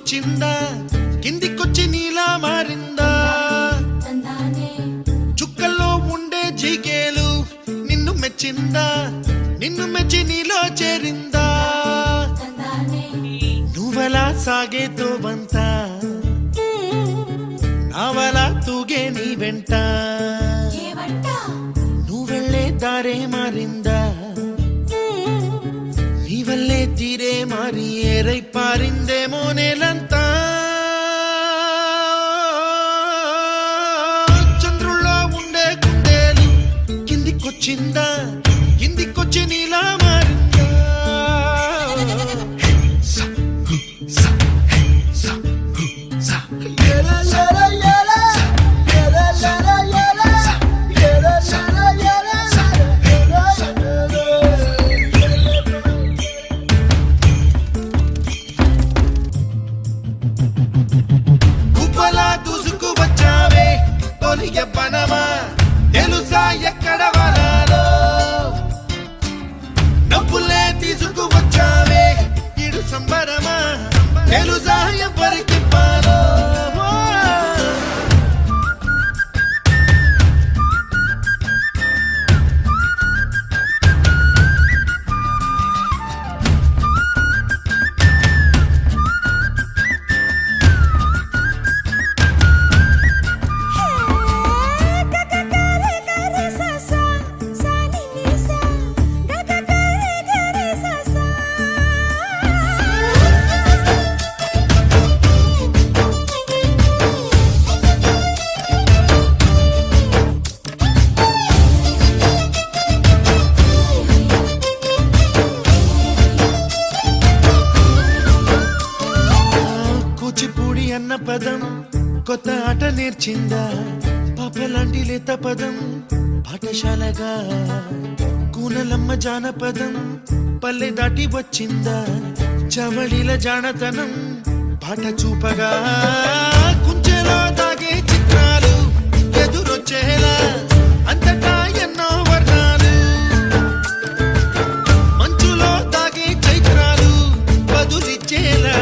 కిందికొచ్చిందా కిందికొచ్చి నీలా మారిందా చుక్కల్లో ఉండే జీకేలు నిన్ను మెచ్చిందా నిన్ను మెచ్చి నీలో చేరిందా నువ్వలా సాగేతో బంత నావలా తూగే నీ వెంట నువ్వెళ్ళే దారే మారిందా నీ వల్లే తీరే మారి ఏరై పారిందేమో నేలంతా చంద్రుల్లో ఉండే కుందేలు కిందికొచ్చిందా కిందికొచ్చి నీలా మారిందా పనమా తెలుసా ఎక్కడ వరాలో డబ్బులే తీసుకువచ్చావే ఇడు సంబరమా తెలుసా ఎవరికి పాలో అన్న పదం కొత్త ఆట నేర్చిందా పాపలాంటి లేత పదం పాఠశాలగా కూనలమ్మ జానపదం పల్లె దాటి వచ్చిందా చవళిల జానతనం పాట చూపగా కుంచెలో దాగే చిత్రాలు ఎదురొచ్చేలా అంతటా ఎన్నో వర్ణాలు మంచులో దాగే చైత్రాలు బదులిచ్చేలా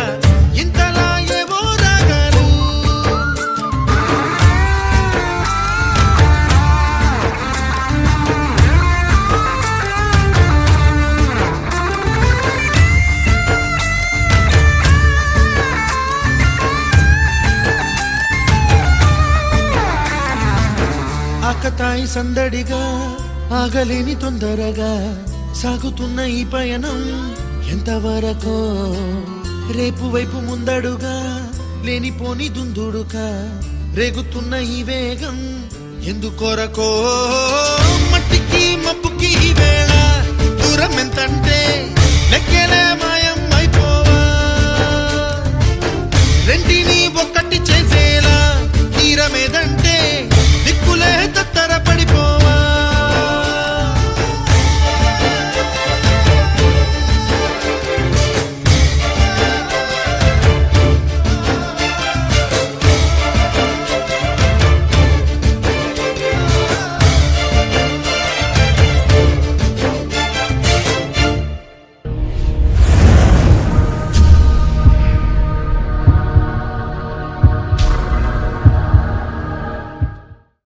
ఇంతలా ఆకతాయి సందడిగా ఆగలేని తొందరగా సాగుతున్న ఈ పయనం ఎంతవరకో రేపు వైపు ముందడుగా లేనిపోని దుందుడుగా రేగుతున్న ఈ వేగం ఎందుకొరకో మట్టికి మబ్బుకి ఈ వేళ దూరం ఎంతంటే లెక్కలే మాయ